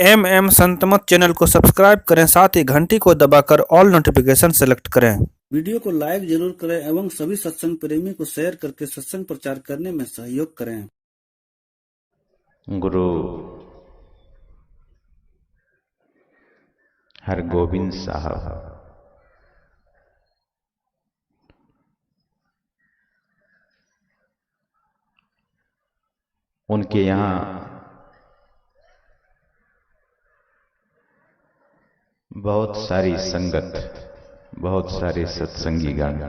MM Santmat channel को subscribe करें, साथ ही घंटी को दबाकर ऑल नोटिफिकेशन सेलेक्ट करें। वीडियो को लाइक जरूर करें एवं सभी सत्संग प्रेमी को शेयर करके सत्संग प्रचार करने में सहयोग करें। गुरु हरगोविंद साहब उनके यहाँ बहुत सारी संगत, बहुत सारे सत्संगीगण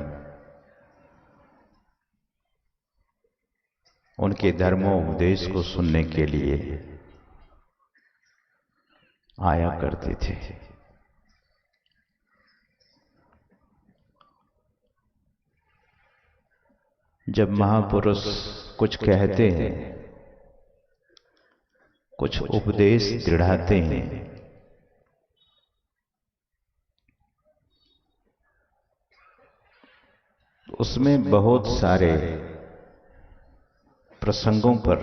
उनके धर्मोपदेश को सुनने के लिए आया करते थे। जब महापुरुष कुछ कहते हैं, कुछ उपदेश दृढ़ाते हैं, उसमें बहुत सारे प्रसंगों पर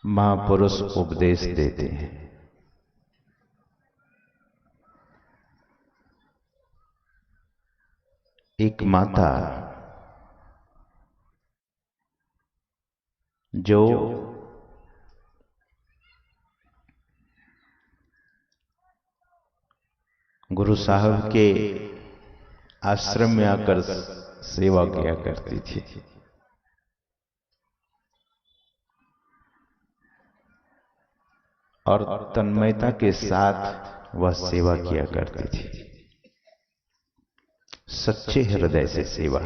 महापुरुष उपदेश देते हैं। एक माता जो गुरु साहब के आश्रम में आकर सेवा किया करती थी, और तन्मयता के साथ वह सेवा किया करती थी, सच्चे हृदय से सेवा।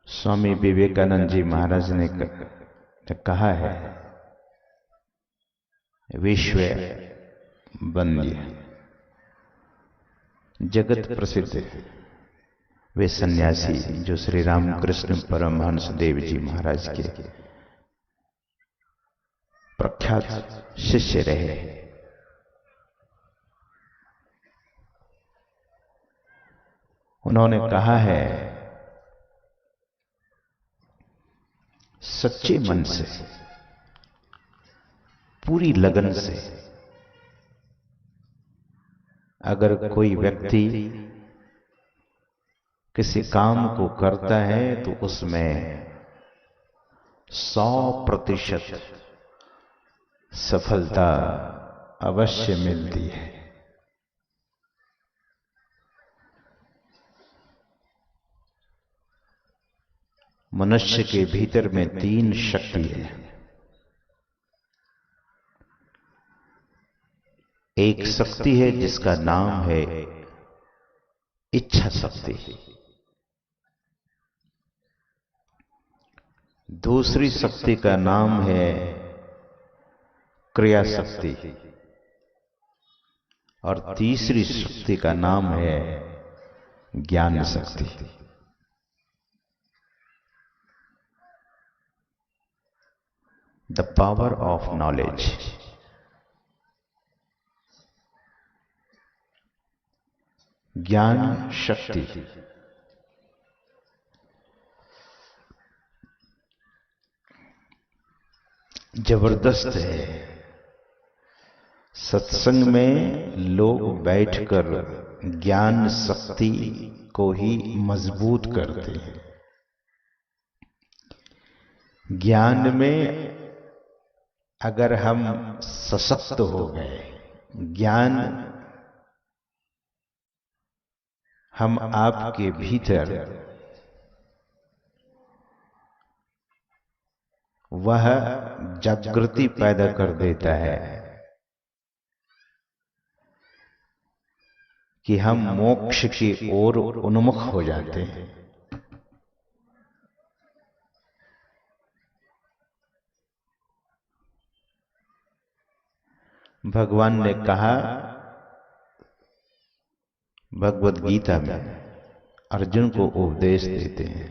स्वामी विवेकानंद जी महाराज ने कहा है, विश्व वंद्य जगत प्रसिद्ध वे सन्यासी जो श्री रामकृष्ण परमहंस देव जी महाराज के प्रख्यात शिष्य रहे। उन्होंने कहा है, सच्चे मन से, पूरी लगन से अगर कोई व्यक्ति किसी काम को करता है तो उसमें 100% सफलता अवश्य मिलती है। मनुष्य के भीतर में 3 शक्ति है। एक शक्ति है जिसका नाम है इच्छा शक्ति, दूसरी शक्ति का नाम है क्रिया शक्ति, और तीसरी शक्ति का नाम है ज्ञान शक्ति। The power of knowledge. ज्ञान शक्ति जबरदस्त है। सत्संग में लोग बैठकर ज्ञान शक्ति को ही मजबूत करते हैं। ज्ञान में अगर हम सशक्त हो गए, ज्ञान हम आपके भीतर वह जागृति पैदा कर देता है कि हम मोक्ष की ओर उन्मुख हो जाते हैं। भगवान ने कहा भगवद गीता में, अर्जुन को उपदेश देते हैं,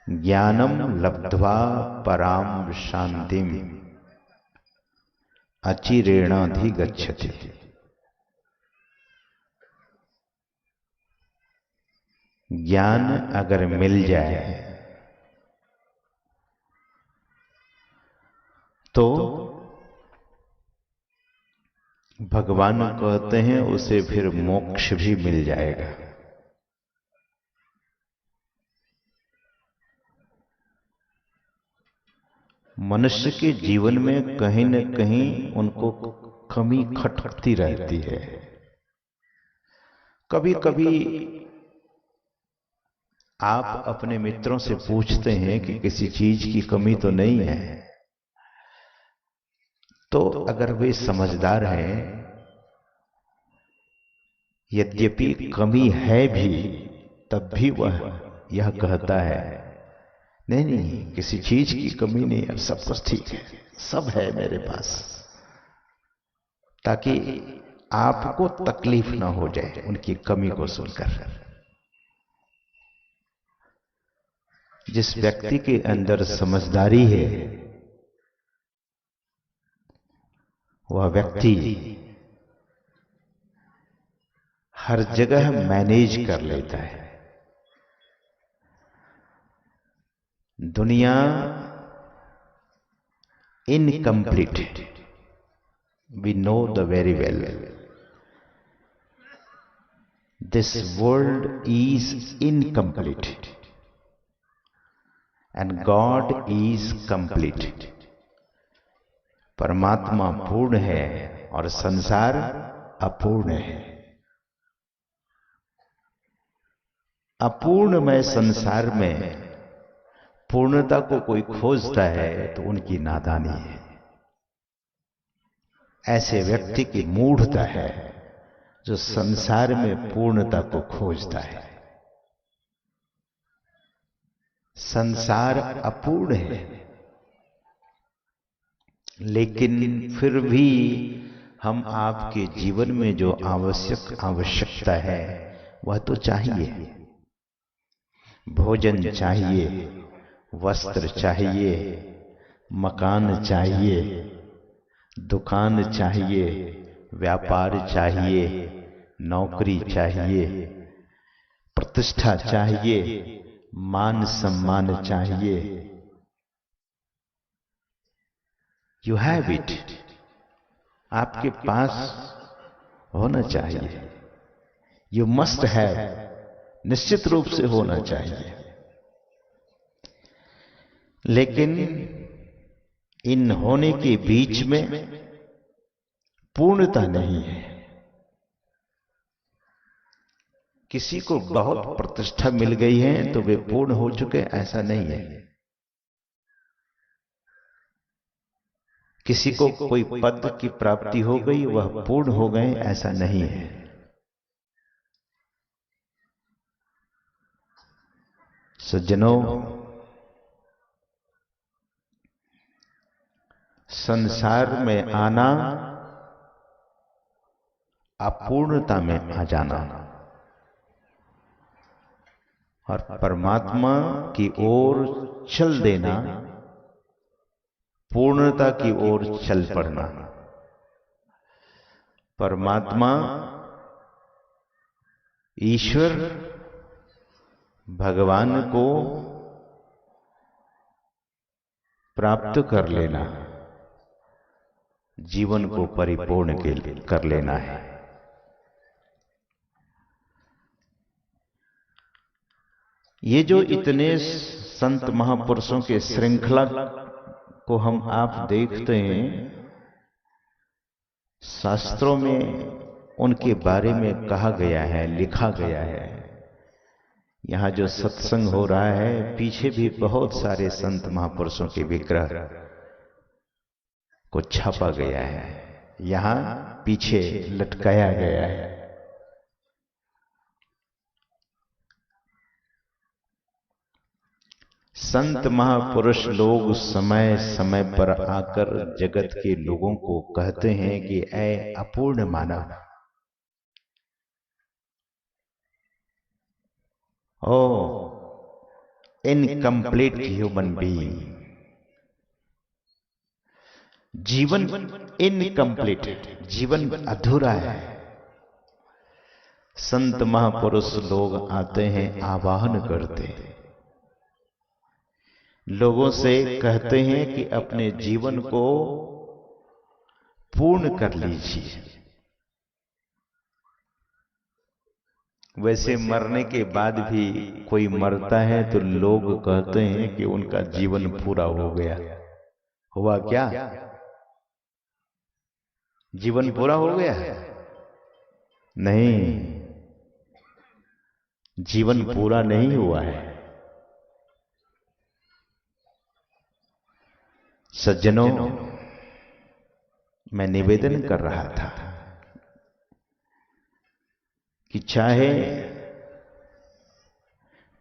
ज्ञानम लब्ध्वा पराम शांतिम अचिरेणाधिगच्छति। ज्ञान अगर मिल जाए तो भगवान कहते हैं उसे फिर मोक्ष भी मिल जाएगा। मनुष्य के जीवन में कहीं न कहीं उनको कमी खटकती रहती है। कभी कभी आप अपने मित्रों से पूछते हैं कि किसी चीज की कमी तो नहीं है, तो अगर वे समझदार हैं, यद्यपि कमी है भी, तब भी वह यह कहता है नहीं नहीं, किसी चीज की कमी नहीं है, सब कुछ ठीक है, सब है मेरे पास, ताकि आपको तकलीफ ना हो जाए उनकी कमी को सुनकर। जिस व्यक्ति के अंदर समझदारी है वह व्यक्ति हर जगह मैनेज कर लेता है। दुनिया incomplete, we know the very well. This world is incomplete and God is complete. परमात्मा पूर्ण है और संसार अपूर्ण है। अपूर्णमय संसार में पूर्णता को कोई खोजता है तो उनकी नादानी है। ऐसे व्यक्ति की मूढ़ता है जो संसार में पूर्णता को खोजता है। संसार अपूर्ण है, लेकिन फिर भी हम आपके जीवन में जो आवश्यकता है वह तो चाहिए। भोजन चाहिए, वस्त्र चाहिए, मकान चाहिए, दुकान चाहिए, व्यापार चाहिए, नौकरी चाहिए, प्रतिष्ठा चाहिए, मान सम्मान चाहिए। यू हैव इट, आपके पास होना चाहिए। यू मस्ट हैव, निश्चित रूप से होना चाहिए। लेकिन इन होने के बीच में पूर्णता नहीं है। किसी को बहुत प्रतिष्ठा मिल गई है तो वे पूर्ण हो चुके, ऐसा नहीं है। किसी को कोई पद की प्राप्ति हो गई, वह पूर्ण हो गए, ऐसा नहीं है। सज्जनों, संसार में आना अपूर्णता में आ जाना और परमात्मा की ओर चल देना, पूर्णता की ओर चल पड़ना। परमात्मा, ईश्वर, भगवान को प्राप्त कर लेना, जीवन को परिपूर्ण कर लेना है। ये जो इतने संत महापुरुषों के श्रृंखला को हम आप देखते हैं, शास्त्रों में उनके बारे में कहा गया है, लिखा गया है। यहाँ जो सत्संग हो रहा है, पीछे भी बहुत सारे संत महापुरुषों के विग्रह को छापा गया है, यहाँ पीछे लटकाया गया है। संत महापुरुष लोग समय समय पर आकर जगत के लोगों को कहते हैं कि ऐ अपूर्ण मानव, ओ इनकम्प्लीट ह्यूमन बीइंग, जीवन इनकम्प्लीट, जीवन अधूरा है। संत महापुरुष लोग आते हैं, आवाहन करते हैं, लोगों से कहते हैं कि अपने जीवन को पूर्ण कर लीजिए। वैसे मरने के बाद भी कोई मरता है तो लोग कहते हैं कि उनका जीवन पूरा हो गया। हुआ क्या? जीवन पूरा हो गया? नहीं, जीवन पूरा नहीं हुआ है। सज्जनों, मैं निवेदन कर रहा था कि चाहे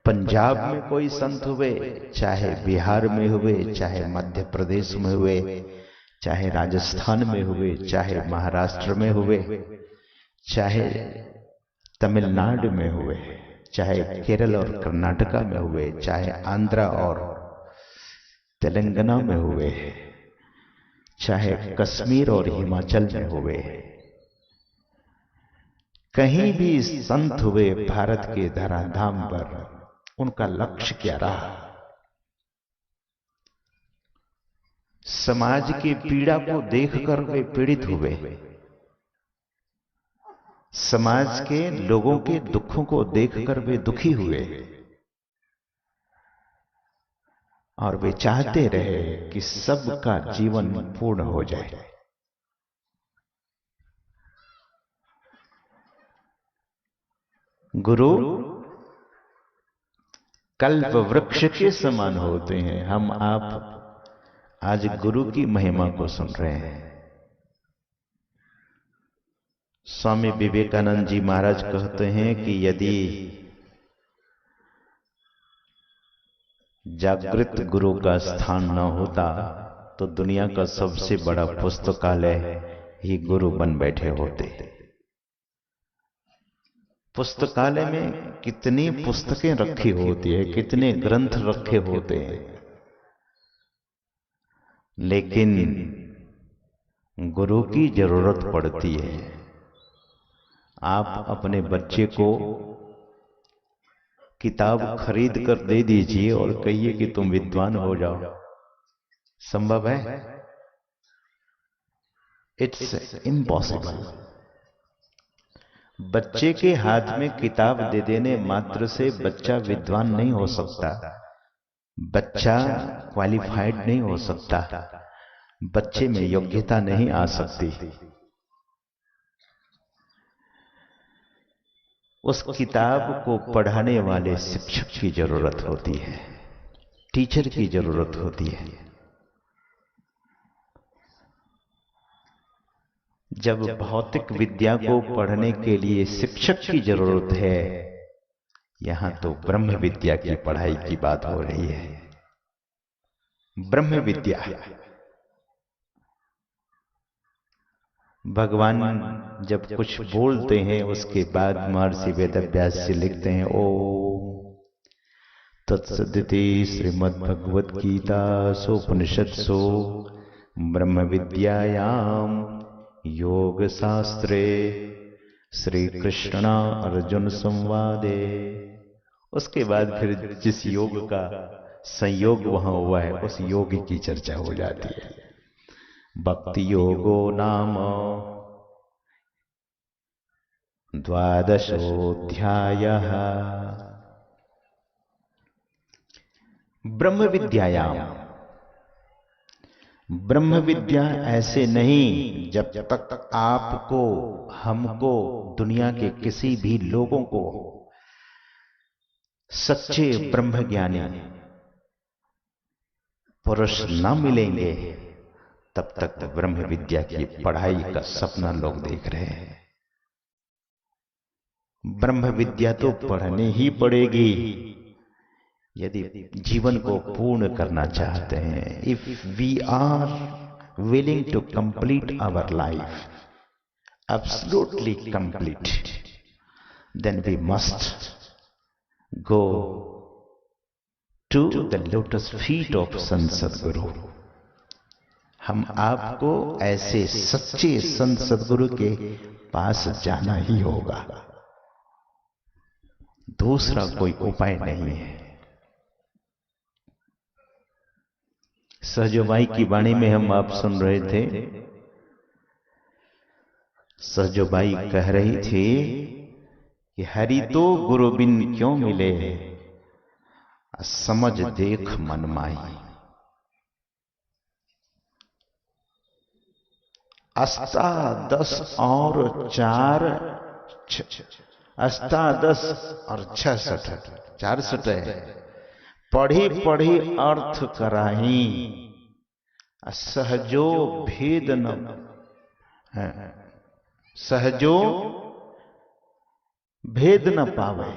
पंजाब में कोई संत हुए, चाहे बिहार में हुए, चाहे मध्य प्रदेश में हुए, चाहे राजस्थान में हुए, चाहे महाराष्ट्र में हुए, चाहे तमिलनाडु में हुए, चाहे केरल और कर्नाटका में हुए, चाहे आंध्रा और तेलंगाना में हुए, चाहे कश्मीर और हिमाचल में हुए, कहीं भी संत हुए भारत के धराधाम पर, उनका लक्ष्य क्या रहा? समाज की पीड़ा को देखकर वे पीड़ित हुए, समाज के लोगों के दुखों को देखकर वे दुखी हुए, और वे चाहते रहे कि सबका जीवन पूर्ण हो जाए। गुरु कल्प वृक्ष के समान होते हैं। हम आप आज गुरु की महिमा को सुन रहे हैं। स्वामी विवेकानंद जी महाराज कहते हैं कि यदि जागृत गुरु का स्थान न होता तो दुनिया का सबसे बड़ा पुस्तकालय ही गुरु बन बैठे होते। पुस्तकालय में कितनी पुस्तकें रखी होती है, कितने ग्रंथ रखे होते हैं, लेकिन गुरु की जरूरत पड़ती है। आप अपने बच्चे को किताब खरीद कर दे दीजिए और कहिए कि तुम विद्वान हो जाओ, संभव है? It's impossible. बच्चे के हाथ में किताब दे देने मात्र से बच्चा विद्वान नहीं हो सकता, बच्चा क्वालिफाइड नहीं हो सकता, बच्चे में योग्यता नहीं आ सकती। उस किताब को पढ़ाने वाले शिक्षक की जरूरत होती है, टीचर की जरूरत होती है। जब भौतिक विद्या को पढ़ने के लिए शिक्षक की जरूरत है, यहां तो ब्रह्म विद्या की पढ़ाई की बात हो रही है। ब्रह्म विद्या, भगवान जब कुछ बोलते हैं उसके बाद महर्षि वेदव्यास जी लिखते हैं, ओम तत्सदिति श्रीमद्भगवद गीता सोपनिषत्सु ब्रह्म विद्यायाम योग शास्त्रे श्री कृष्णा अर्जुन संवादे। उसके बाद फिर जिस योग का संयोग वहां हुआ है उस योग की चर्चा हो जाती है। भक्ति योगो नाम द्वादशोऽध्यायः। ब्रह्म विद्यायाम, ब्रह्म विद्या ऐसे नहीं जब तक आपको, हमको, दुनिया के किसी भी लोगों को सच्चे ब्रह्म ज्ञानी पुरुष न मिलेंगे तब तक ब्रह्म विद्या की पढ़ाई का सपना लोग देख रहे हैं। ब्रह्म विद्या तो पढ़नी ही पड़ेगी यदि जीवन को पूर्ण करना चाहते हैं। If we are willing to complete our life, absolutely complete, then we must go to the lotus feet of Sant Sadguru. हम आपको ऐसे सच्चे संत सद्गुरु के पास जाना ही होगा। दूसरा कोई उपाय नहीं है। सहजोबाई की वाणी में हम आप सुन रहे थे, सहजोबाई कह रही थी कि हरि तो गुरु बिन क्यों मिले, समझ देख मन माई। अष्टादश और 4 अष्टादश और 66 64 है। पढ़ी पढ़ी अर्थ कराही, सहजो भेद न है, सहजो भेद न पावे।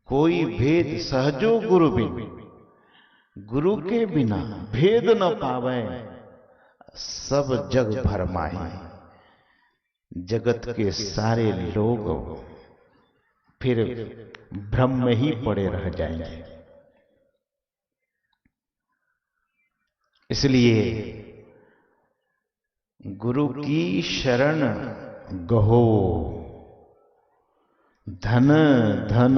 कोई भेद सहजो गुरु बिन, गुरु के बिना भेद न पावे। सब जग भरमाही, जगत के सारे लोग फिर भ्रम में ही पड़े रह जाएंगे। इसलिए गुरु की शरण गहो, धन धन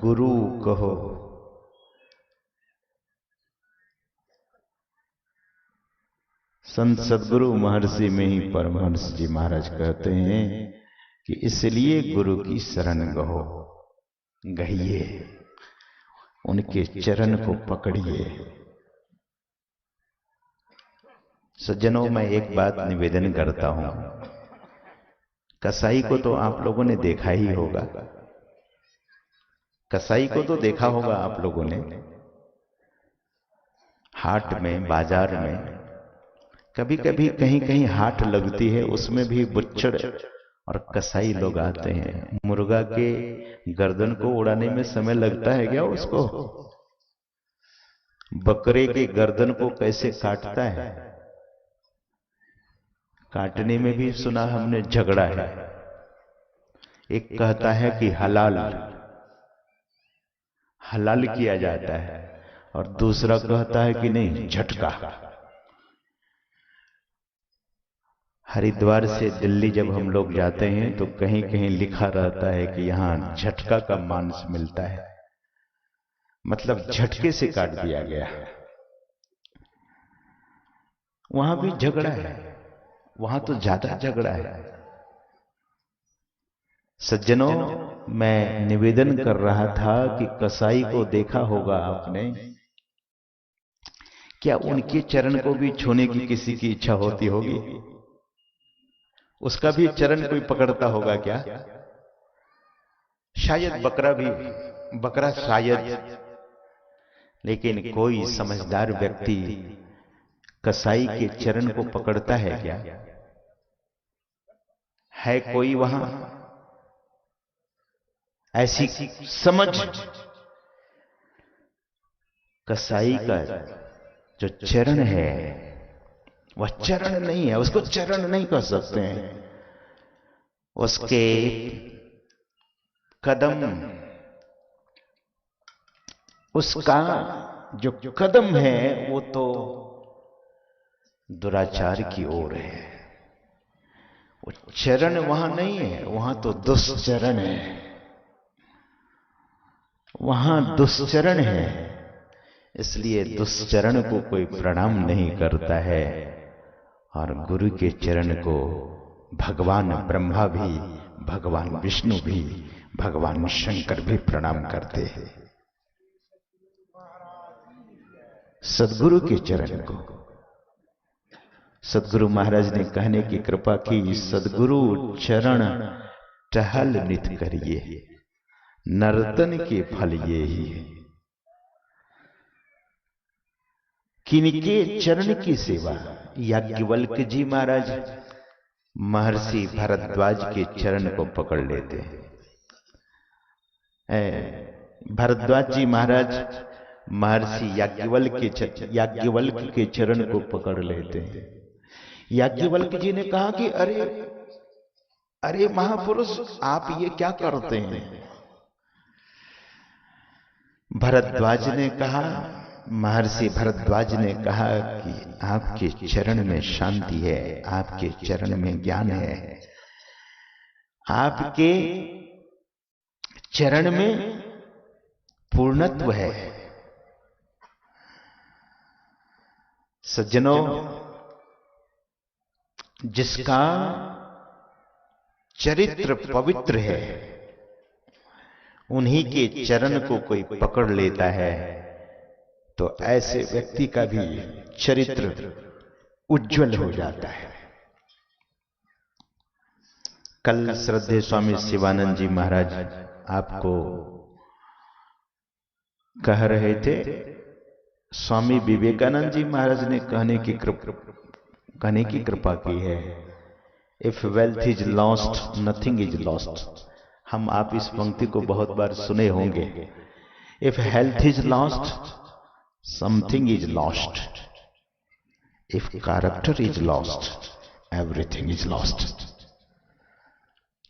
गुरु कहो। संत सदगुरु महर्षि में ही परमहंस जी महाराज कहते हैं कि इसलिए गुरु की शरण गहो, गहिए, उनके चरण को पकड़िए। सज्जनों, मैं एक बात निवेदन करता हूं, कसाई को तो आप लोगों ने देखा ही होगा, कसाई को तो देखा होगा आप लोगों ने। हाट में, बाजार में, कभी कभी कहीं कहीं हाट लगती है, उसमें भी बुच्चड़ और कसाई लोग आते हैं। मुर्गा के गर्दन को उड़ाने में समय लगता है क्या उसको? बकरे के गर्दन को कैसे काटता है, काटने में भी सुना हमने झगड़ा है। एक कहता है कि हलाल हलाल किया जाता है और दूसरा कहता है कि नहीं, झटका। हरिद्वार से दिल्ली जब हम लोग जाते हैं तो कहीं कहीं लिखा रहता है कि यहां झटका का मांस मिलता है, मतलब झटके से काट दिया गया। वहां भी झगड़ा है, वहां तो ज्यादा झगड़ा है। सज्जनों, मैं निवेदन कर रहा था कि कसाई को देखा होगा आपने, क्या उनके चरण को भी छूने की किसी की इच्छा होती होगी? उसका भी चरण कोई पकड़ता होगा क्या? शायद बकरा शायद, लेकिन कोई समझदार व्यक्ति कसाई के चरण को पकड़ता है क्या? है कोई वहां ऐसी समझ? कसाई का जो चरण है वह चरण नहीं है, उसको चरण नहीं कह सकते हैं। उसके कदम, उसका जो कदम है वो तो दुराचार की ओर है। वो चरण वहां नहीं है, वहां तो दुष्चरण है, वहां दुष्चरण है। इसलिए दुष्चरण को कोई प्रणाम नहीं करता है, और गुरु के चरण को भगवान ब्रह्मा भी, भगवान विष्णु भी, भगवान शंकर भी प्रणाम करते हैं। सदगुरु के चरण को सदगुरु महाराज ने कहने की कृपा की, सदगुरु चरण टहल नित करिए, नर्तन के फल ये ही। किनके चरण की सेवा? याज्ञवल्क जी महाराज महर्षि भारद्वाज के चरण को पकड़ लेते हैं। भारद्वाज जी महाराज महर्षि याज्ञवल्क के चरण को पकड़ लेते हैं। याज्ञवल्क जी ने कहा कि अरे महापुरुष, आप ये क्या करते हैं? भारद्वाज ने कहा, महर्षि भारद्वाज ने कहा कि आपके चरण में शांति है, आपके चरण में ज्ञान है, आपके चरण में पूर्णत्व है। सज्जनों, जिसका चरित्र पवित्र है, उन्हीं के चरण को कोई पकड़ लेता है तो ऐसे व्यक्ति का भी चरित्र उज्जवल हो जाता है। कल श्रद्धेय स्वामी शिवानंद जी महाराज आपको कह रहे थे, स्वामी विवेकानंद जी महाराज ने कहने की कृपा की है, if wealth is lost nothing is lost. हम आप इस पंक्ति को बहुत बार सुने होंगे। If health is lost something is lost, if character is lost everything is lost.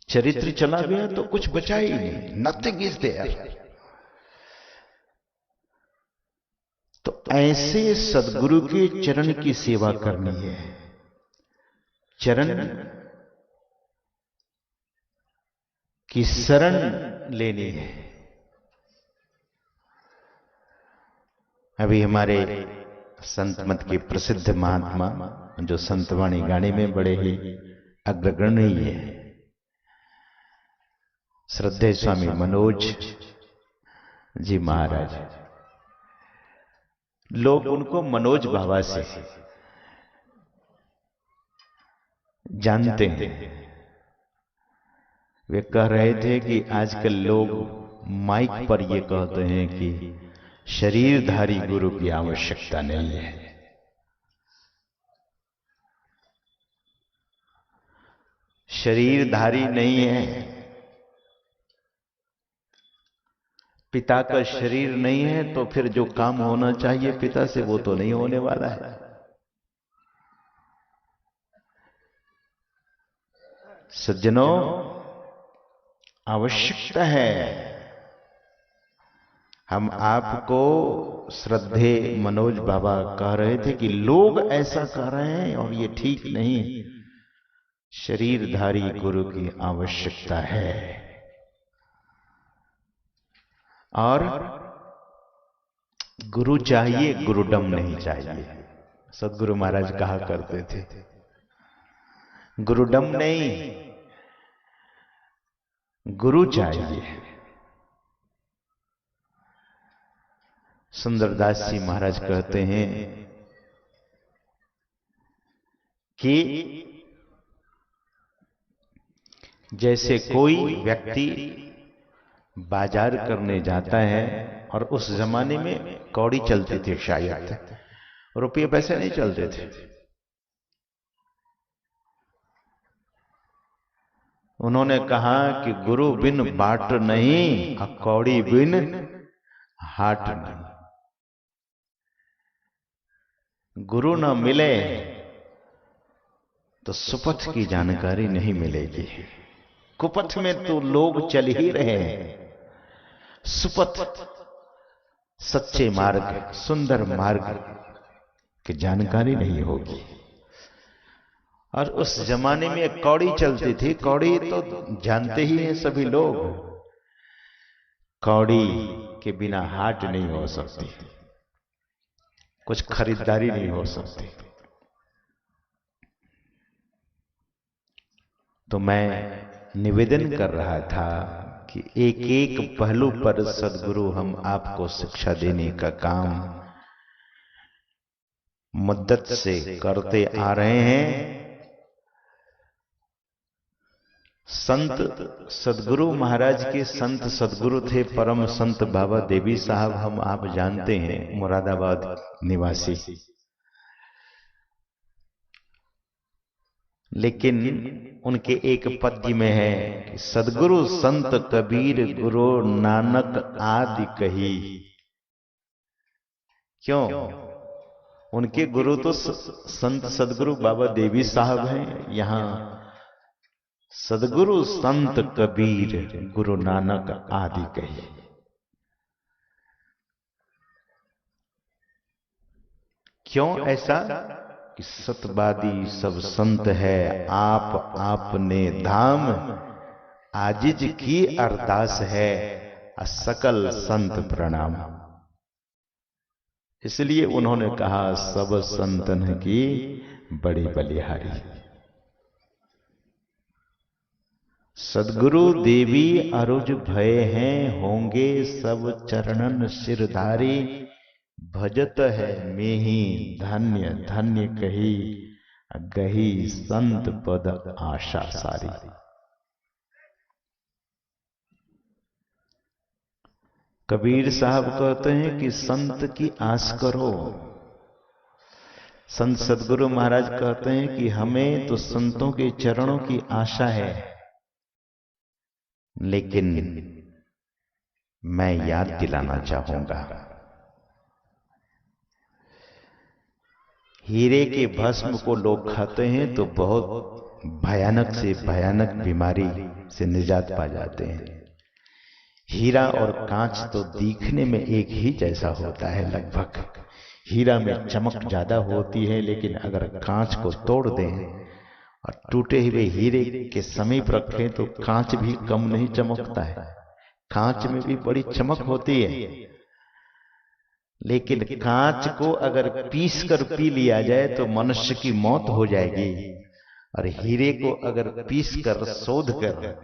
चरित्र चला गया तो कुछ बचा ही नहीं, नथिंग इज देयर। तो ऐसे सदगुरु के चरण की सेवा करनी है, चरण की शरण लेनी है। अभी हमारे संत मत के प्रसिद्ध महात्मा जो संतवाणी गाने में बड़े ही अग्रगण्य है, श्रद्धेय स्वामी मनोज जी महाराज, लोग उनको मनोज बाबा से जानते हैं। वे कह रहे थे कि आजकल लोग माइक पर ये कहते हैं कि शरीरधारी गुरु की आवश्यकता नहीं है। शरीरधारी नहीं है, पिता का शरीर नहीं है, तो फिर जो काम होना चाहिए पिता से वो तो नहीं होने वाला है। सज्जनों, आवश्यकता है। हम आपको श्रद्धेय मनोज बाबा कह रहे थे कि लोग ऐसा कह रहे हैं और ये ठीक नहीं। शरीरधारी गुरु की आवश्यकता है और गुरु चाहिए, गुरुडम नहीं चाहिए। सदगुरु महाराज कहा करते थे, गुरुडम नहीं, गुरु चाहिए। सुंदरदास जी महाराज कहते हैं कि जैसे कोई व्यक्ति बाजार करने जाता है, और उस जमाने में कौड़ी चलते थे, शायद रुपये पैसे नहीं चलते थे। उन्होंने कहा कि गुरु बिन बाट नहीं और कौड़ी बिन हाट नहीं। गुरु न मिले तो सुपथ की जानकारी नहीं मिलेगी। कुपथ में तो लोग चल ही रहे हैं, सुपथ सच्चे मार्ग, सुंदर मार्ग की जानकारी नहीं होगी। और उस जमाने में कौड़ी चलती थी। कौड़ी तो जानते ही हैं सभी लोग, कौड़ी के बिना हाट नहीं हो सकती, कुछ खरीदारी नहीं हो सकती। तो मैं निवेदन कर रहा था कि एक एक पहलू पर सदगुरु हम आपको शिक्षा देने का काम मुद्दत से करते आ रहे हैं। संत सदगुरु महाराज के संत सदगुरु थे परम संत बाबा देवी साहब, हम आप जानते हैं, मुरादाबाद निवासी। लेकिन उनके एक पद्य में है कि सदगुरु संत कबीर गुरु नानक आदि कही। क्यों? उनके गुरु तो संत सदगुरु बाबा देवी साहब हैं। यहां सदगुरु संत कबीर गुरु नानक आदि कही। क्यों ऐसा? कि सतबादी सब संत है, आप आपने धाम आजिज की अरदास है, सकल संत प्रणाम। इसलिए उन्होंने कहा सब संतन की बड़ी बलिहारी। सदगुरु देवी अरुज भय हैं, होंगे सब चरणन सिरधारी। भजत है मेहि धन्य धन्य कही, गही संत पद आशा सारी। कबीर साहब कहते हैं कि संत की आस करो। संत सदगुरु महाराज कहते हैं कि हमें तो संतों के चरणों की आशा है, लेकिन मैं याद दिलाना चाहूंगा, हीरे के भस्म को लोग खाते हैं तो बहुत भयानक से भयानक बीमारी से निजात पा जाते हैं। हीरा और कांच तो दिखने में एक ही जैसा होता है लगभग। हीरा में चमक ज्यादा होती है, लेकिन अगर कांच को तोड़ दें और टूटे हुए हीरे के समीप रखें तो कांच भी कम नहीं चमकता है। कांच में भी बड़ी चमक होती है, लेकिन कांच को अगर पीस कर पी लिया जाए तो मनुष्य की मौत हो जाएगी, और हीरे को अगर पीस कर शोध कर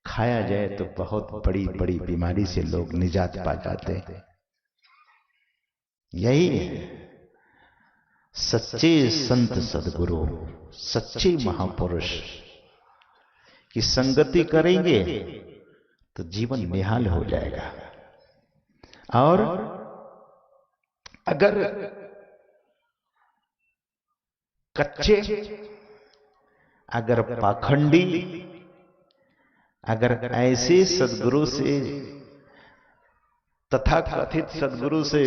खाया जाए तो बहुत बड़ी बड़ी बीमारी से लोग निजात पा जाते हैं। यही है सच्चे संत सदगुरु, सच्चे महापुरुष की संगति करेंगे तो जीवन निहाल हो जाएगा। और अगर कच्चे, अगर पाखंडी, अगर ऐसे सदगुरु से, तथाकथित सदगुरु से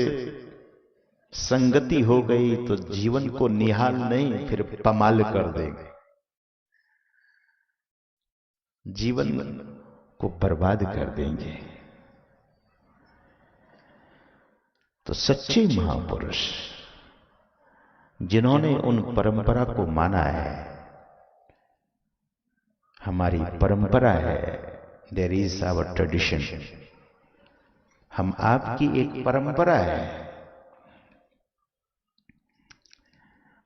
संगति हो गई तो जीवन को निहाल नहीं, फिर पमाल कर देंगे, जीवन को बर्बाद कर देंगे। तो सच्चे महापुरुष जिन्होंने उन परंपरा को माना है, हमारी परंपरा है, देयर इज आवर ट्रेडिशन, हम आपकी एक परंपरा है।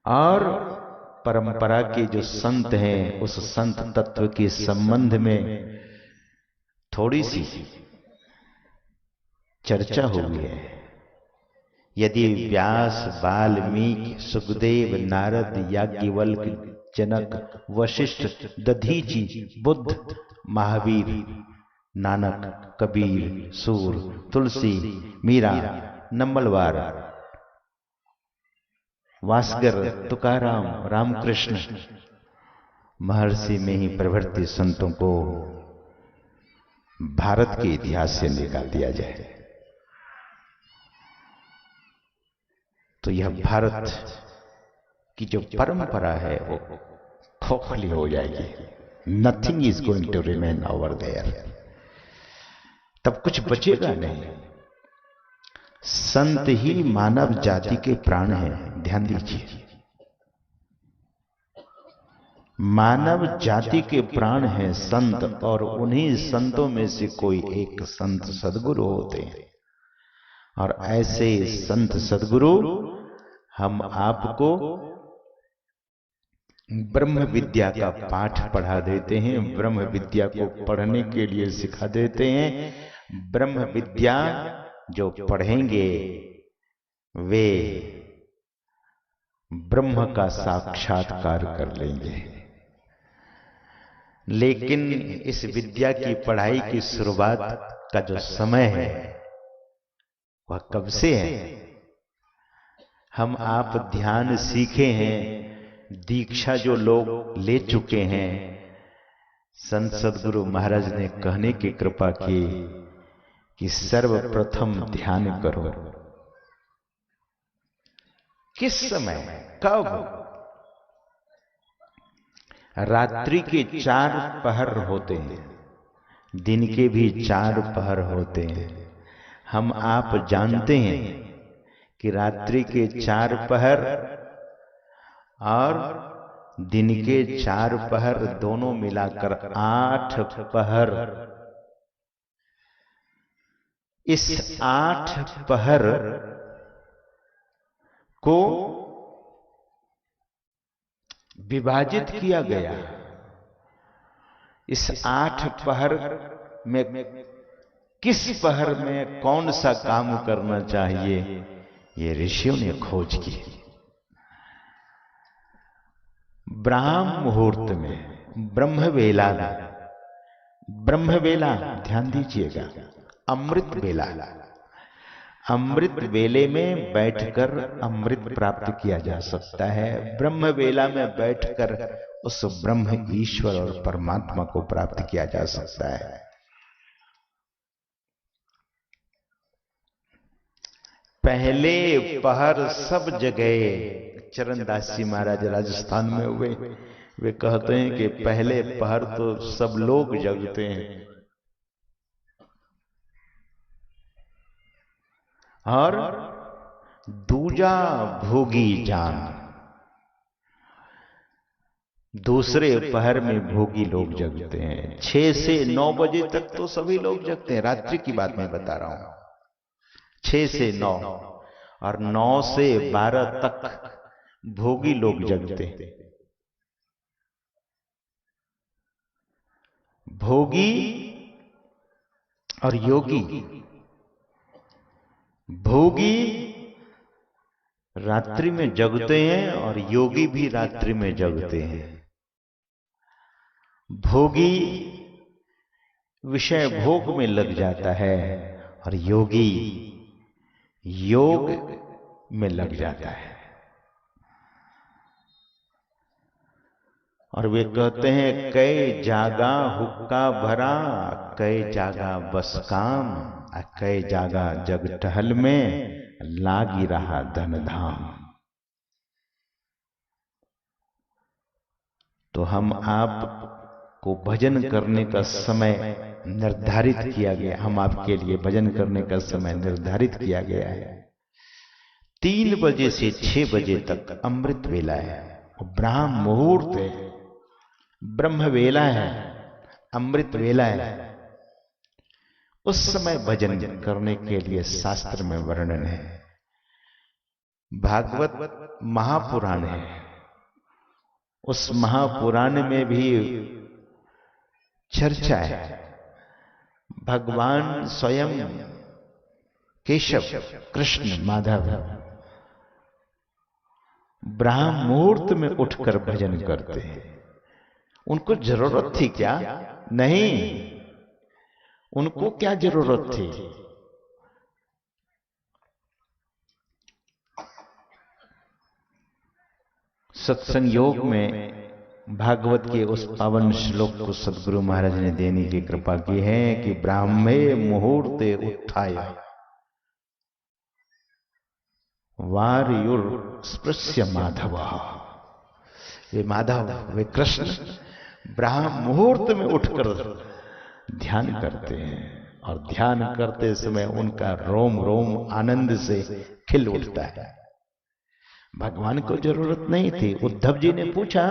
और परंपरा के जो संत हैं, उस संत तत्व के संबंध में थोड़ी सी चर्चा हुई है। यदि व्यास, वाल्मीकि, सुखदेव, नारद, याज्ञवल्क्य, जनक, वशिष्ठ, दधीचि, बुद्ध, महावीर, नानक, कबीर, सूर, तुलसी, मीरा, नंबलवार, वासगर, तुकाराम, रामकृष्ण, महर्षि में ही प्रवृत्ति संतों को भारत के इतिहास से निकाल दिया जाए तो यह भारत की जो परंपरा है वो खोखली हो जाएगी। Nothing is going to remain over there, तब कुछ बचेगा नहीं। संत ही मानव जाति के प्राण हैं, ध्यान दीजिए, मानव जाति के प्राण हैं संत, और उन्हीं संतों में से कोई एक संत सदगुरु होते हैं। और ऐसे संत सदगुरु हम आपको ब्रह्म विद्या का पाठ पढ़ा देते हैं, ब्रह्म विद्या को पढ़ने के लिए सिखा देते हैं। ब्रह्म विद्या जो पढ़ेंगे वे ब्रह्म का साक्षात्कार कर लेंगे। लेकिन इस विद्या की पढ़ाई की शुरुआत का जो समय है वह कब से है? हम आप ध्यान सीखे हैं, दीक्षा जो लोग ले चुके हैं, संत सदगुरु महाराज ने कहने की कृपा की कि सर्वप्रथम ध्यान करो। किस समय, कब? रात्रि के 4 पहर होते हैं, दिन के भी 4 पहर होते हैं। हम आप जानते हैं कि रात्रि के 4 पहर और दिन के 4 पहर दोनों मिलाकर 8 पहर। इस 8 पहर को विभाजित किया गया। इस 8 पहर में किस पहर में कौन सा काम करना चाहिए, ये ऋषियों ने खोज की। ब्राह्म मुहूर्त में, ब्रह्मवेला में, ब्रह्मवेला ध्यान दीजिएगा, अमृत वेला, अमृत वेले में बैठकर अमृत प्राप्त किया जा सकता है। ब्रह्म वेला में बैठकर उस ब्रह्म ईश्वर और परमात्मा को प्राप्त किया जा सकता है। पहले पहर सब जगह, चरणदास जी महाराज राजस्थान में हुए, वे कहते हैं कि पहले पहर तो सब लोग जगते हैं और दूजा भोगी जान। दूसरे पहर में भोगी लोग जगते हैं। 6 से 9 बजे तक तो सभी लोग जगते हैं, रात्रि की बात मैं बता रहा हूं। 6 से 9 और 9 से 12 तक भोगी लोग जगते हैं। भोगी और योगी, भोगी रात्रि में जगते हैं और योगी भी रात्रि में जगते हैं। भोगी विषय भोग में लग जाता है और योगी योग में लग जाता है। और वे कहते हैं कई जागा हुक्का भरा, कई जागा बस काम, कई जागा जग टहल में लागी रहा धन धाम। तो हम आप को भजन करने का समय निर्धारित किया गया, हम आपके लिए भजन करने का समय निर्धारित किया गया है। 3 बजे से 6 बजे तक अमृत वेला है, ब्राह्म मुहूर्त है, ब्रह्म वेला है, अमृत वेला है। उस समय भजन करने के लिए शास्त्र में वर्णन है। भागवत महापुराण है, उस महापुराण में भी चर्चा है। भगवान स्वयं केशव, कृष्ण, माधव ब्राह्म मुहूर्त में उठकर भजन करते हैं। उनको जरूरत थी क्या? नहीं, उनको क्या जरूरत थी? सत्संग योग में भागवत के उस पावन श्लोक को सदगुरु महाराज ने देने की कृपा की है कि ब्राह्मे मुहूर्ते उत्थाय वारयुर स्पृश्य माधव। वे माधव, वे कृष्ण ब्राह्म मुहूर्त में उठकर ध्यान करते हैं और ध्यान करते समय उनका रोम रोम आनंद से खिल उठता है। भगवान को जरूरत नहीं थी। उद्धव जी ने पूछा,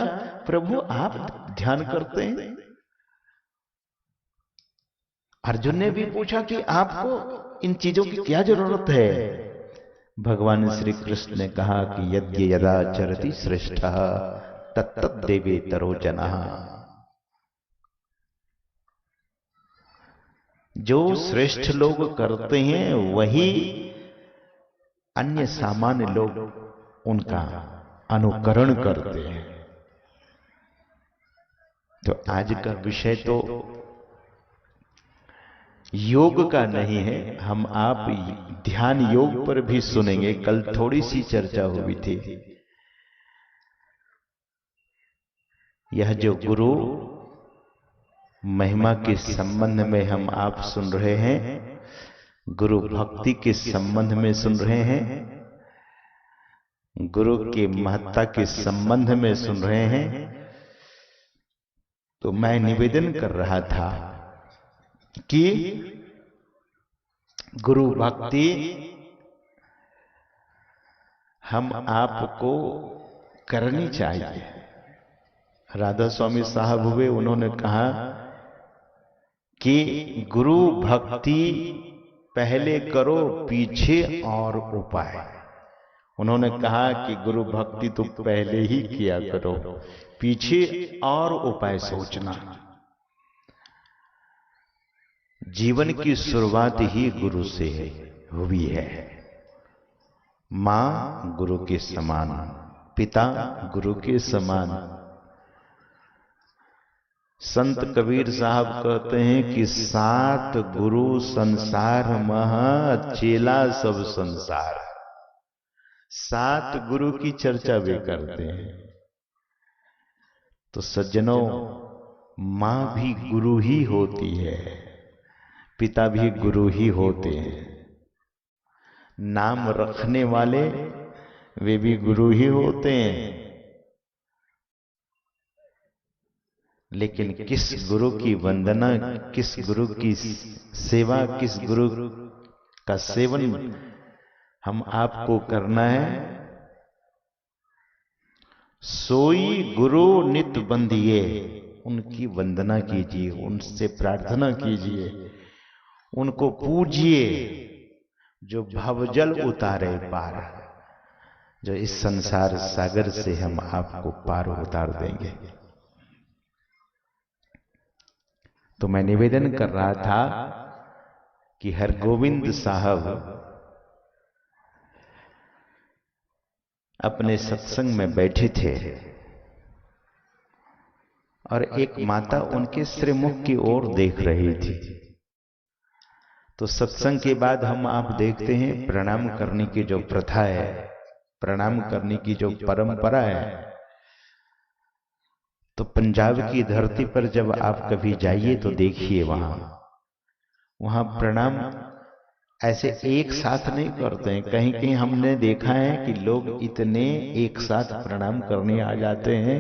प्रभु आप ध्यान करते हैं? अर्जुन ने भी पूछा कि आपको इन चीजों की क्या जरूरत है? भगवान श्री कृष्ण ने कहा कि यद्य यदा चरति श्रेष्ठः तत्तद् देवे तरोजनः। जो श्रेष्ठ लोग करते हैं वही अन्य सामान्य लोग उनका अनुकरण करते हैं। तो आज का विषय तो योग का नहीं है, हम आप ध्यान योग पर भी सुनेंगे। कल थोड़ी सी चर्चा हुई थी। यह जो गुरु महिमा के संबंध में हम आप सुन रहे हैं, गुरु भक्ति के संबंध में सुन रहे हैं, गुरु की महत्ता के संबंध में सुन रहे हैं। तो मैं निवेदन कर रहा था कि गुरु भक्ति हम आपको करनी चाहिए। राधा स्वामी साहब हुए, उन्होंने कहा कि गुरु भक्ति पहले करो, पीछे और उपाय। उन्होंने कहा कि गुरु भक्ति तो पहले ही किया करो, पीछे और उपाय सोचना। जीवन की शुरुआत ही गुरु से हुई है। मां गुरु के समान, पिता गुरु के समान। संत कबीर साहब कहते हैं कि 7 गुरु संसार महा, चेला सब संसार। 7 गुरु की चर्चा वे करते हैं। तो सज्जनों, मां भी गुरु ही होती है, पिता भी गुरु ही होते हैं। नाम रखने वाले वे भी गुरु ही होते हैं। लेकिन किस गुरु की वंदना, किस गुरु की सेवा, किस गुरु का सेवन हम आपको करना है? सोई गुरु नित बंदिए, उनकी वंदना कीजिए, उनसे प्रार्थना कीजिए, उनको पूजिए जो भवजल उतारे पार, जो इस संसार सागर से हम आपको पार उतार देंगे। तो मैं निवेदन कर रहा था कि हरगोविंद साहब अपने सत्संग में बैठे थे और एक माता उनके श्रीमुख की ओर देख रही थी। तो सत्संग के बाद हम आप देखते हैं प्रणाम करने की जो प्रथा है, प्रणाम करने की जो परंपरा है, तो पंजाब की धरती पर जब आप कभी जाइए तो देखिए वहां प्रणाम ऐसे एक साथ नहीं करते हैं। कहीं कहीं हमने देखा है कि लोग इतने एक साथ प्रणाम करने आ जाते हैं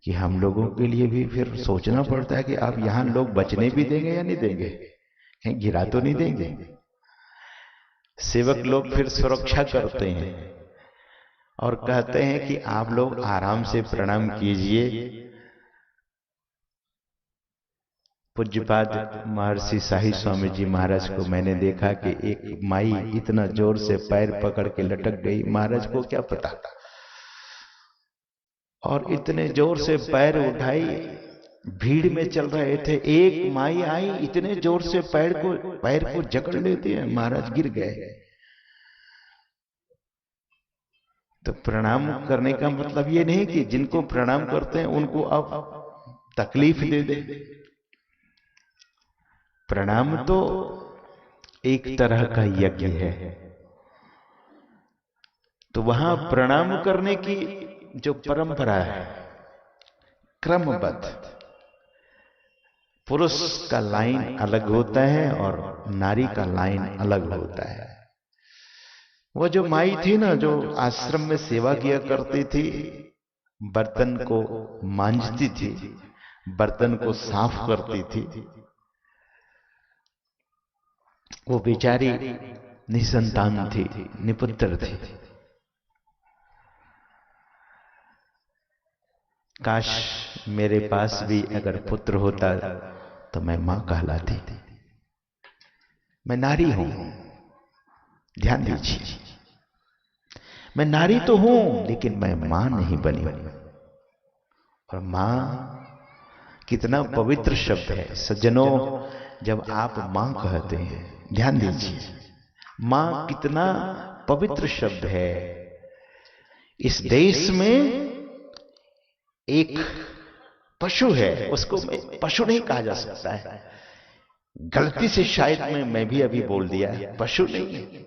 कि हम लोगों के लिए भी फिर सोचना पड़ता है कि आप यहां लोग बचने भी देंगे या नहीं देंगे, कहीं गिरा तो नहीं देंगे। सेवक लोग फिर सुरक्षा करते हैं और कहते हैं कि आप लोग आराम से प्रणाम कीजिए। पूज्यपाद महर्षि शाही स्वामी जी महाराज को मैंने देखा कि एक माई इतना जोर से पैर पकड़ के लटक गई, महाराज को क्या पता, और इतने जोर से पैर उठाई, भीड़ में चल रहे थे, एक माई आई, इतने जोर से पैर को जकड़ लेते हैं, महाराज गिर गए। तो प्रणाम करने का मतलब ये नहीं कि जिनको प्रणाम करते हैं उनको अब तकलीफ दे दे। प्रणाम तो एक तरह का यज्ञ है। तो वहां प्रणाम करने की जो परंपरा है क्रमबद्ध, पुरुष का लाइन अलग होता है और नारी का लाइन अलग होता है। वो जो माई थी ना, जो आश्रम में सेवा किया करती थी, बर्तन को मांजती थी, बर्तन को साफ करती थी, वो बेचारी निसंतान थी, निपुत्र थी। काश मेरे पास भी अगर पुत्र होता तो मैं मां कहलाती। मैं नारी हूं, ध्यान दीजिए, मैं नारी तो हूं लेकिन मैं मां नहीं बनी। और मां कितना पवित्र शब्द है सज्जनों। जब आप मां कहते हैं, ध्यान दीजिए, मां कितना पवित्र शब्द है। इस देश में एक पशु है, उसको पशु नहीं कहा जा सकता है। गलती से शायद मैं भी अभी बोल दिया, पशु नहीं।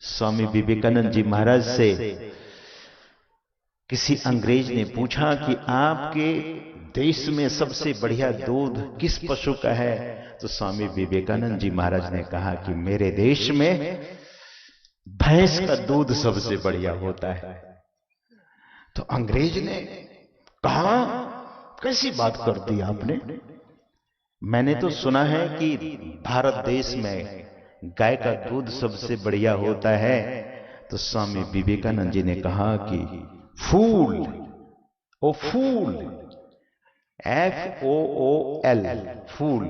स्वामी विवेकानंद जी महाराज से किसी अंग्रेज ने पूछा कि आपके देश में सबसे बढ़िया दूध किस पशु का है? तो स्वामी विवेकानंद जी महाराज ने कहा कि मेरे देश में भैंस का दूध सबसे बढ़िया होता है। तो अंग्रेज ने कहा, कैसी बात कर दी आपने? मैंने तो सुना है कि भारत देश में गाय का दूध सबसे बढ़िया होता है। तो स्वामी विवेकानंद जी ने कहा कि फूल, ओ फूल, FOOL, फूल।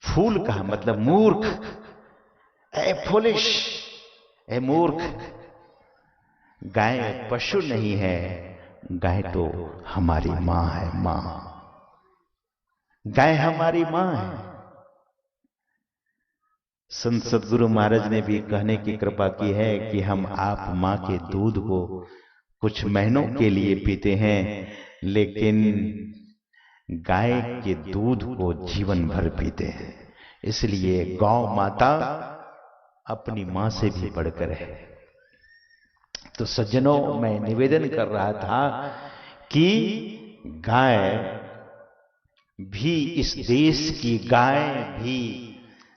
फूल का मतलब मूर्ख, ए फुलिश, ए मूर्ख। गाय पशु नहीं है, गाय तो हमारी मां है, मां। गाय हमारी मां है। संत सदगुरु महाराज ने भी कहने की कृपा की है कि हम आप मां के दूध को कुछ महीनों के लिए पीते हैं, लेकिन गाय के दूध को जीवन भर पीते हैं। इसलिए गौ माता अपनी मां से भी बढ़कर है। तो सज्जनों, मैं निवेदन कर रहा था कि गाय भी, इस देश की गाय भी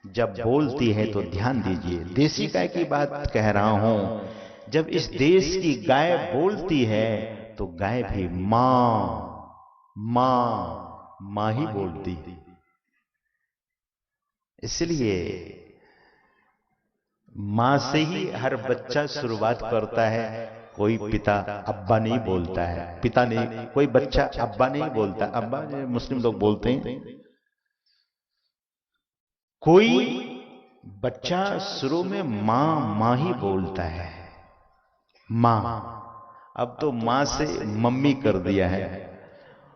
जब बोलती है तो ध्यान दीजिए, देसी गाय की बात कह रहा हूं। जब इस देश की गाय बोलती है तो गाय भी मां मां मां ही बोलती। इसलिए मां से ही हर बच्चा शुरुआत करता है। कोई पिता अब्बा नहीं बोलता है, पिता नहीं, कोई बच्चा अब्बा नहीं बोलता। अब्बा मुस्लिम लोग बोलते हैं। कोई बच्चा शुरू में मां मां ही बोलता है, मां। अब तो मां से मम्मी कर दिया है,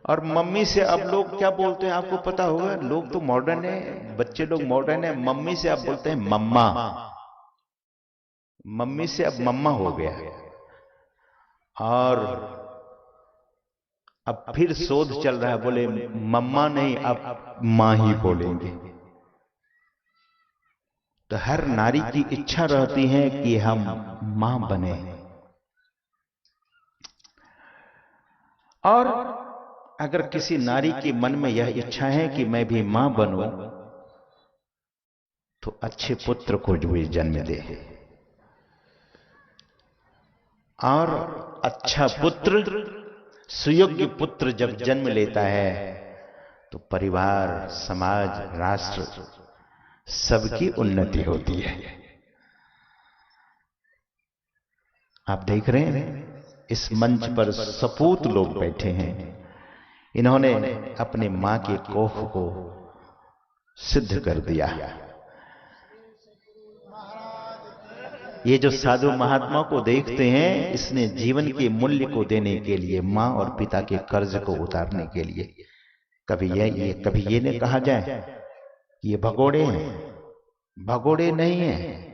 और मम्मी से अब लोग क्या बोलते हैं आपको पता होगा। लोग तो मॉडर्न है, बच्चे लोग मॉडर्न है। मम्मी से अब बोलते हैं मम्मा। मम्मी से अब मम्मा हो गया। और अब फिर शोध चल रहा है, बोले मम्मा नहीं, अब मां ही बोलेंगे। तो हर नारी की इच्छा रहती है कि हम मां बने। और अगर किसी नारी के मन में यह इच्छा है कि मैं भी मां बनूं, तो अच्छे पुत्र को जो जन्म दे। और अच्छा पुत्र, सुयोग्य पुत्र जब जन्म लेता है तो परिवार, समाज, राष्ट्र सबकी उन्नति होती है। आप देख रहे हैं इस मंच पर सपूत लोग बैठे हैं। इन्होंने अपने मां के कोख को सिद्ध कर दिया। ये जो साधु महात्मा को देखते हैं, इसने जीवन के मूल्य को देने के लिए, मां और पिता के कर्ज को उतारने के लिए, कभी ये न कहा जाए कि ये भगोड़े हैं। भगोड़े नहीं है।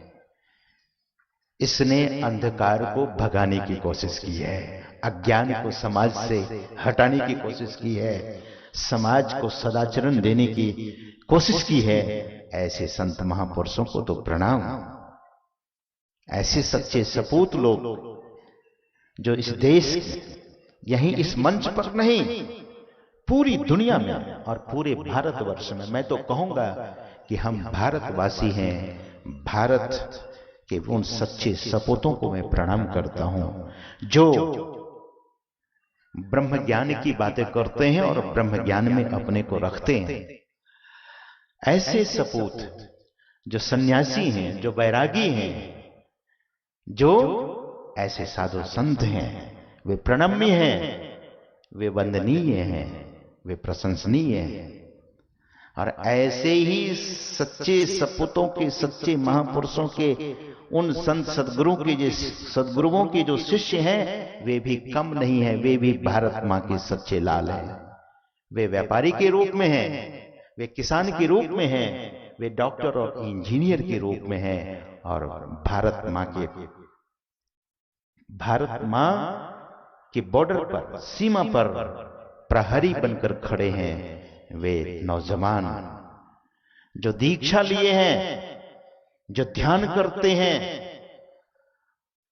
इसने अंधकार को भगाने की कोशिश की है, अज्ञान को समाज से हटाने की कोशिश की है, समाज को सदाचरण देने की कोशिश की है। ऐसे संत महापुरुषों को तो प्रणाम। ऐसे सच्चे सपूत लोग जो इस देश, यहीं इस मंच पर नहीं, पूरी दुनिया में और पूरे भारतवर्ष में, मैं तो कहूंगा कि हम भारतवासी हैं। भारत के उन सच्चे सपूतों को मैं प्रणाम करता हूं जो ब्रह्म ज्ञान की बातें करते हैं और ब्रह्म ज्ञान में अपने को रखते हैं। ऐसे सपूत जो सन्यासी हैं, जो वैरागी हैं, जो ऐसे साधु संत हैं, वे प्रणम्य हैं, वे वंदनीय हैं, वे प्रशंसनीय हैं। और ऐसे ही सच्चे सपूतों के, सच्चे महापुरुषों के, उन संत सदगुरुओं के जो शिष्य हैं, वे भी कम नहीं है। वे भी भारत मां के सच्चे लाल हैं। वे व्यापारी के रूप में हैं, वे किसान के रूप में हैं, वे डॉक्टर और इंजीनियर के रूप में हैं। और भारत मां के बॉर्डर पर, सीमा पर प्रहरी बनकर खड़े हैं वे नौजवान जो दीक्षा लिए हैं, जो ध्यान करते हैं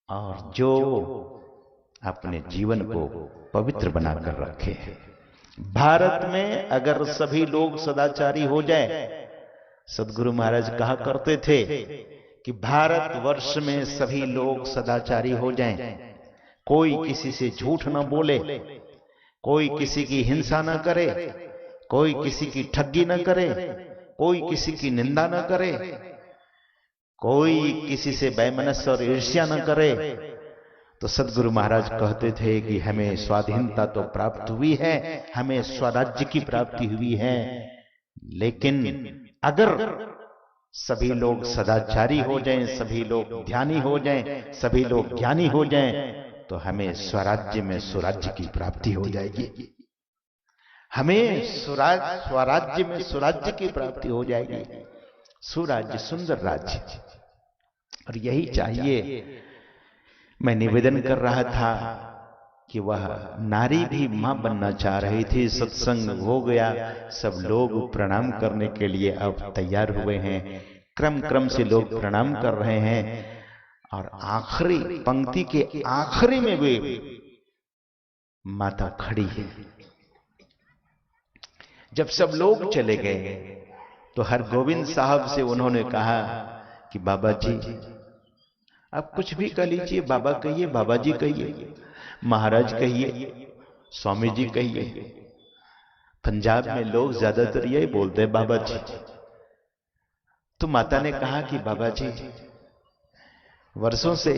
और जो अपने जीवन को पवित्र बनाकर रखे हैं। भारत में अगर सभी लोग सदाचारी हो जाए, सदगुरु महाराज कहा करते थे कि भारतवर्ष में सभी लोग सदाचारी हो जाएं, कोई किसी से झूठ न बोले, कोई किसी की हिंसा न करे, कोई किसी की ठगी न करे, कोई किसी की निंदा न करे, कोई किसी से वैमनस्य और ईर्ष्या न करे, तो सदगुरु महाराज कहते थे कि हमें स्वाधीनता तो प्राप्त हुई है, हमें स्वराज्य की प्राप्ति हुई है, लेकिन अगर सभी लोग सदाचारी हो जाएं, सभी लोग ध्यानी हो जाएं, सभी लोग ज्ञानी हो जाएं, तो हमें स्वराज्य में सुराज्य की प्राप्ति हो जाएगी। हमें स्वराज्य में सुराज्य की प्राप्ति हो जाएगी। सुराज्य, सुंदर राज्य, और यही चाहिए। मैं निवेदन कर रहा था कि वह नारी भी मां बनना चाह रही थी। सत्संग हो गया, सब लोग प्रणाम करने के लिए अब तैयार हुए हैं। क्रम क्रम से लोग प्रणाम कर रहे हैं, और आखिरी पंक्ति के आखिरी में भी माता खड़ी है। जब सब लोग चले गए तो हरगोविंद साहब से उन्होंने कहा कि बाबा जी आप कुछ भी कह लीजिए, बाबा कहिए, बाबा जी कहिए, महाराज कहिए, स्वामी जी कहिए। पंजाब में लोग ज्यादातर यही बोलते हैं बाबा जी। तो माता ने कहा कि बाबा जी वर्षों से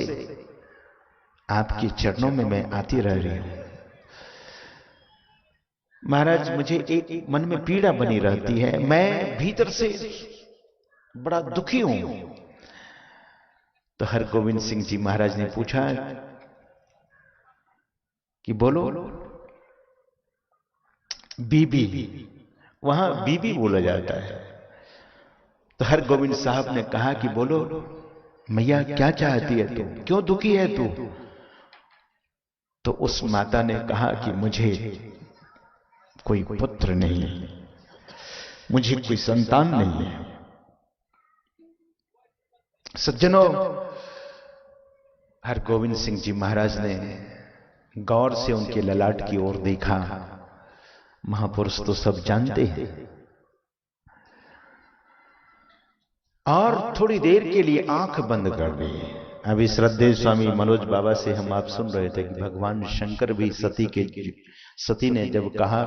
आपके चरणों में मैं आती रह रही हूं महाराज, मुझे एक मन में पीड़ा बनी रहती है, मैं भीतर से बड़ा दुखी हूं। तो हरगोविंद सिंह जी महाराज ने पूछा कि बोलो। बीबी, वहां बीबी बोला जाता है। तो हरगोविंद साहब ने कहा कि बोलो मैया, क्या चाहती है तू, क्यों दुखी है तू? तो उस माता ने कहा कि मुझे कोई पुत्र नहीं है, मुझे कोई संतान नहीं है। सज्जनों, हरगोविंद सिंह जी महाराज ने गौर से उनके ललाट की ओर देखा। महापुरुष तो सब जानते हैं। और थोड़ी देर के लिए आंख बंद कर दी। अभी श्रद्धेय स्वामी मनोज बाबा से हम आप सुन रहे थे कि भगवान शंकर भी सती ने जब कहा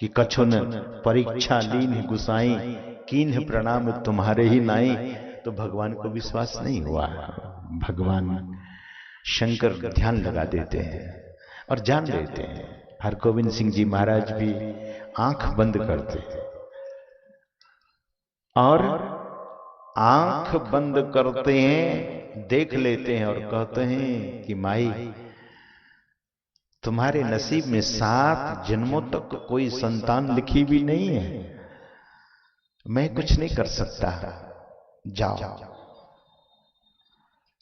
कि कछुन परीक्षा लीन गुसाई, कीन्ह प्रणाम तुम्हारे ही नाई, तो भगवान को विश्वास नहीं हुआ। भगवान शंकर ध्यान लगा देते हैं और जान लेते हैं। हरगोविंद सिंह जी महाराज भी आंख बंद करते हैं और आंख बंद करते हैं, देख लेते हैं और कहते हैं कि माई तुम्हारे नसीब में 7 जन्मों तक कोई संतान लिखी भी नहीं है, मैं कुछ नहीं कर सकता, जाओ।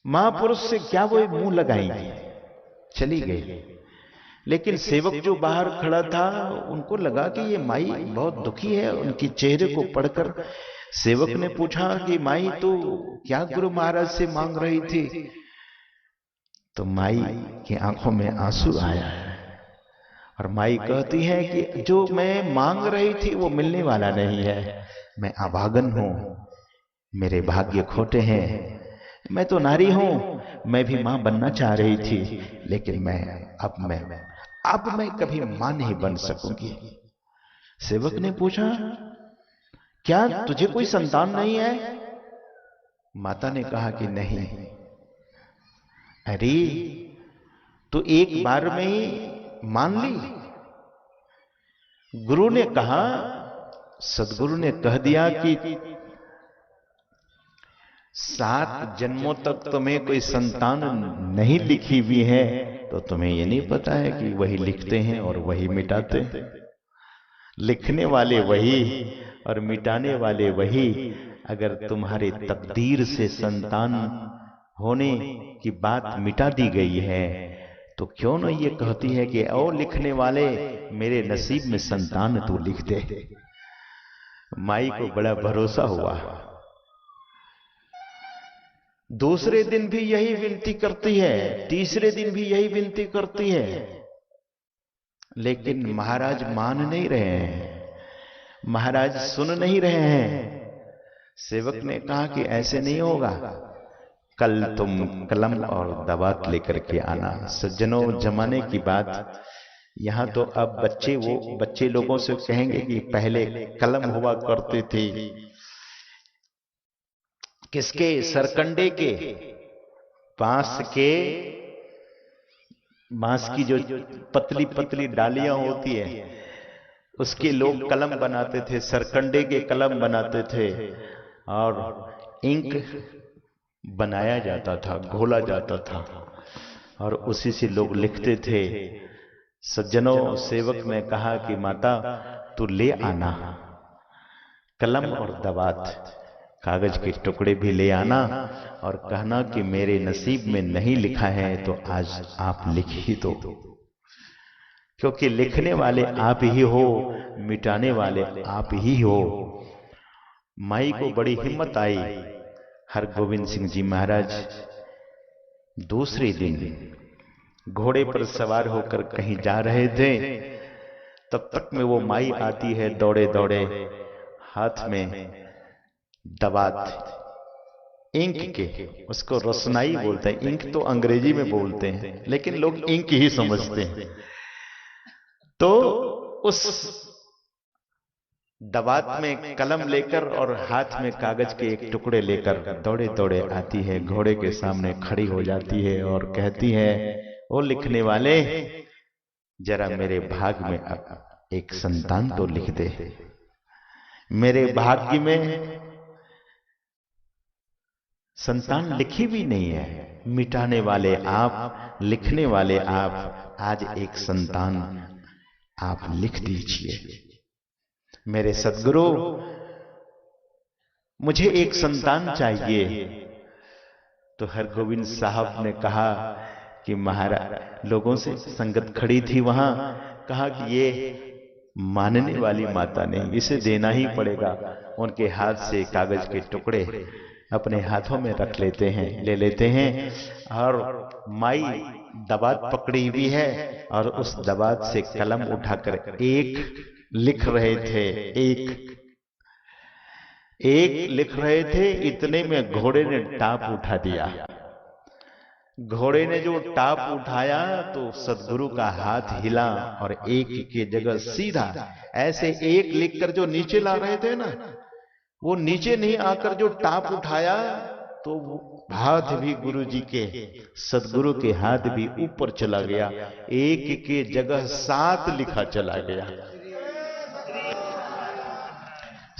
महापुरुष से क्या वो मुंह लगाएंगे, चली गई। लेकिन सेवक जो बाहर खड़ा था उनको लगा कि ये माई बहुत दुखी है। उनके चेहरे को पढ़कर सेवक ने पूछा कि माई तो क्या गुरु महाराज से मांग रही थी? तो माई की आंखों में आंसू आया है और माई कहती है कि जो मैं मांग रही थी वो मिलने वाला नहीं है, मैं अभागन हूं, मेरे भाग्य खोटे हैं, मैं तो नारी हूं, मैं भी मां बनना चाह रही थी, लेकिन अब मैं कभी मां नहीं बन सकूंगी। सेवक ने पूछा क्या तुझे कोई संतान नहीं है? माता ने कहा कि नहीं। अरे तो एक बार में ही मान ली? गुरु ने कहा, सदगुरु ने कह दिया कि 7 जन्मों तक तुम्हें कोई संतान नहीं लिखी हुई है, तो तुम्हें ये नहीं पता है कि वही लिखते हैं और वही मिटाते हैं। लिखने वाले वही और मिटाने वाले वही। अगर तुम्हारे तकदीर से संतान होने की बात मिटा दी गई है तो क्यों न ये कहती है कि ओ लिखने वाले, मेरे नसीब में संतान तू लिख दे। माई को बड़ा भरोसा हुआ। दूसरे दिन भी यही विनती करती है, तीसरे दिन भी यही विनती करती है, लेकिन महाराज मान नहीं रहे हैं, महाराज सुन नहीं रहे हैं। सेवक ने कहा कि ऐसे नहीं होगा, कल तुम कलम और दवात लेकर के आना। सज्जनों, जमाने की बात, यहां तो अब बच्चे लोगों से कहेंगे कि पहले कलम हुआ करते थे, किसके? सरकंडे के, बांस के बांस की जो पतली पतली डालियां होती है, उसके लोग कलम बनाते थे, सरकंडे के कलम बनाते थे, और इंक बनाया जाता था, घोला जाता था, और उसी से लोग लिखते थे। सज्जनों, सेवक ने कहा कि माता तू ले आना कलम और दवात, कागज के टुकड़े भी ले आना, और कहना कि मेरे नसीब में नहीं लिखा है तो आज आप लिख ही दो, क्योंकि लिखने वाले आप ही हो, मिटाने वाले आप ही हो। माई को बड़ी हिम्मत आई। हरगोविंद सिंह जी महाराज दूसरे दिन घोड़े पर सवार होकर कहीं जा रहे थे, तब तक में वो माई आती है दौड़े दौड़े, हाथ में दवात, इंक के, उसको रोशनाई बोलते हैं, इंक तो अंग्रेजी में बोलते हैं लेकिन लोग इंक ही समझते हैं। तो उस दवात में कलम लेकर और हाथ में कागज के एक टुकड़े लेकर दौड़े दौड़े आती है, घोड़े के सामने खड़ी हो जाती है और कहती है, ओ लिखने वाले, जरा मेरे भाग में अब एक संतान तो लिख दे। मेरे भाग्य में संतान लिखी भी नहीं है। मिटाने वाले आप, लिखने वाले आप, आज एक संतान आप लिख दीजिए। मेरे सद्गुरु, मुझे एक संतान चाहिए। तो हरगोविंद साहब ने कहा कि महाराज, लोगों से संगत खड़ी थी वहां, कहा कि ये मानने वाली माता नहीं, इसे देना ही पड़ेगा। उनके हाथ से कागज के टुकड़े अपने हाथों में रख लेते हैं, ले लेते हैं, और माई दबात पकड़ी हुई है और उस दबात से कलम उठाकर एक लिख रहे थे, एक लिख रहे थे। इतने में घोड़े ने टाप उठा दिया। घोड़े ने जो टाप उठाया तो सद्गुरु का हाथ हिला और एक के जगह सीधा ऐसे एक लिखकर जो नीचे ला रहे थे ना, वो नीचे नहीं आकर जो टाप उठाया तो हाथ भी गुरु जी के, सद्गुरु के हाथ भी ऊपर चला गया, एक के जगह 7 लिखा चला गया।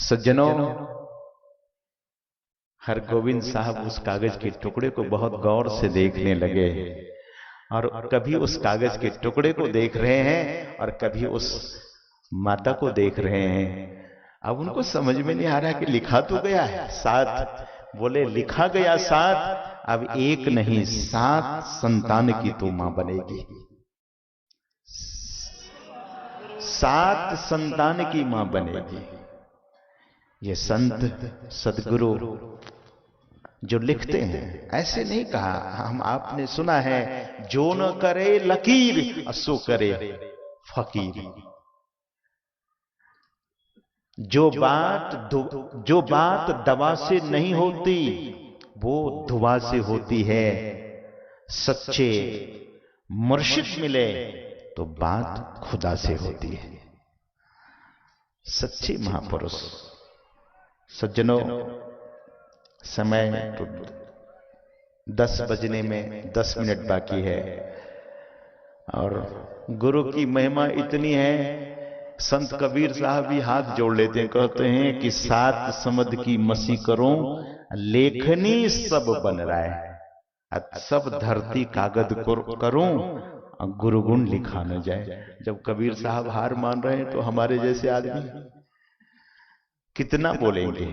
सज्जनों, हरगोविंद साहब उस कागज के टुकड़े को बहुत गौर से देखने लगे, और कभी उस कागज के टुकड़े को देख रहे हैं और कभी उस माता को देख रहे हैं। अब उनको समझ में नहीं आ रहा कि लिखा तो गया है 7, बोले लिखा गया 7, अब एक नहीं 7 संतान की तो मां बनेगी, 7 संतान की मां बनेगी। ये संत सद्गुरु जो लिखते हैं, ऐसे नहीं कहा, हम आपने सुना है, जो न करे लकीर असो करे फकीर। जो बात दवा से नहीं होती वो दुआ से होती है। सच्चे मुर्शिद मिले तो बात खुदा से होती है। सच्चे महापुरुष। सज्जनों, समय तो 10 बजने में 10 मिनट बाकी है, और गुरु की महिमा इतनी है, संत कबीर साहब भी हाथ जोड़ लेते हैं, कहते हैं कि 7 समद की मसी करो, लेखनी सब बन रहा है, सब धरती कागज करूं, गुरु गुण लिखा न जाए। जब कबीर साहब हार मान रहे हैं तो हमारे जैसे आदमी कितना बोलेंगे।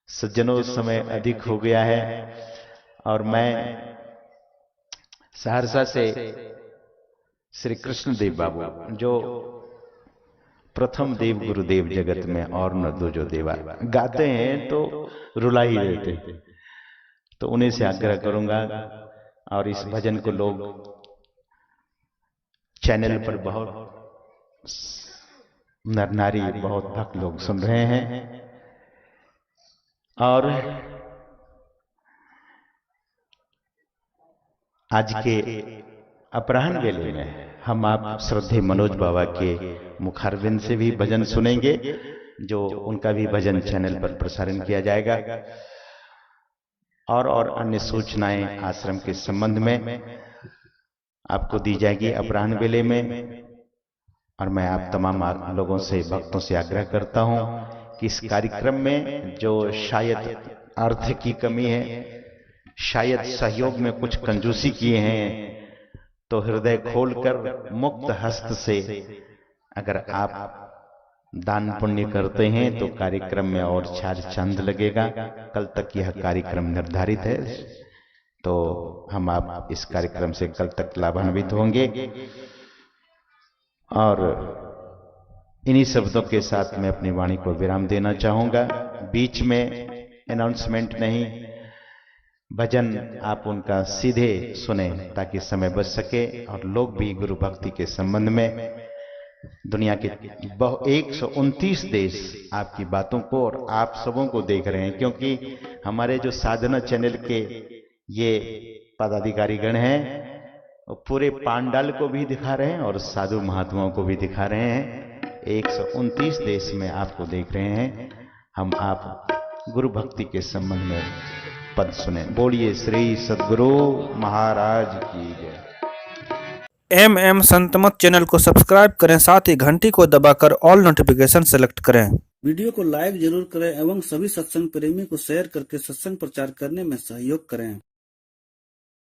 सज्जनों, समय अधिक हो गया है, और मैं सहरसा से श्री कृष्णदेव बाबू, जो प्रथम देव गुरुदेव जगत में और न दो जो देवा, गाते हैं तो रुला ही देते, तो उन्हें से आग्रह करूंगा। और इस भजन को लोग चैनल पर बहुत नर नारी, बहुत भक्त लोग सुन रहे हैं, और आज के अपराह्न वेले में हम आप श्रद्धे मनोज बाबा के मुखारविंद से भी भजन सुनेंगे, जो उनका भी भजन चैनल पर प्रसारण किया जाएगा। और अन्य सूचनाएं आश्रम के संबंध में आपको दी जाएगी अपराह्न वेले में। और मैं आप तमाम लोगों से, भक्तों से आग्रह करता हूं कि इस कार्यक्रम में जो शायद अर्थ की कमी है, शायद सहयोग में कुछ कंजूसी किए हैं, तो हृदय खोलकर मुक्त हस्त से अगर आप दान पुण्य करते हैं तो कार्यक्रम में और चार चांद लगेगा। कल तक यह कार्यक्रम निर्धारित है, तो हम आप इस कार्यक्रम से कल तक लाभान्वित होंगे। और इन्हीं शब्दों के साथ मैं अपनी वाणी को विराम देना चाहूंगा। बीच में अनाउंसमेंट नहीं, भजन आप उनका सीधे सुने ताकि समय बच सके और लोग भी गुरु भक्ति के संबंध में दुनिया के 129 देश आपकी बातों को और आप सबों को देख रहे हैं, क्योंकि हमारे जो साधना चैनल के ये पदाधिकारी गण हैं वो पूरे पांडाल को भी दिखा रहे हैं और साधु महात्माओं को भी दिखा रहे हैं। 129 देश में आपको देख रहे हैं। हम आप गुरु भक्ति के संबंध में पद सुने। बोलिए श्री सद्गुरु महाराज की जय। MM संतमत चैनल को सब्सक्राइब करें, साथ ही घंटी को दबाकर ऑल नोटिफिकेशन सेलेक्ट करें। वीडियो को लाइक जरूर करें एवं सभी सत्संग प्रेमी को शेयर करके सत्संग प्रचार करने में सहयोग करें।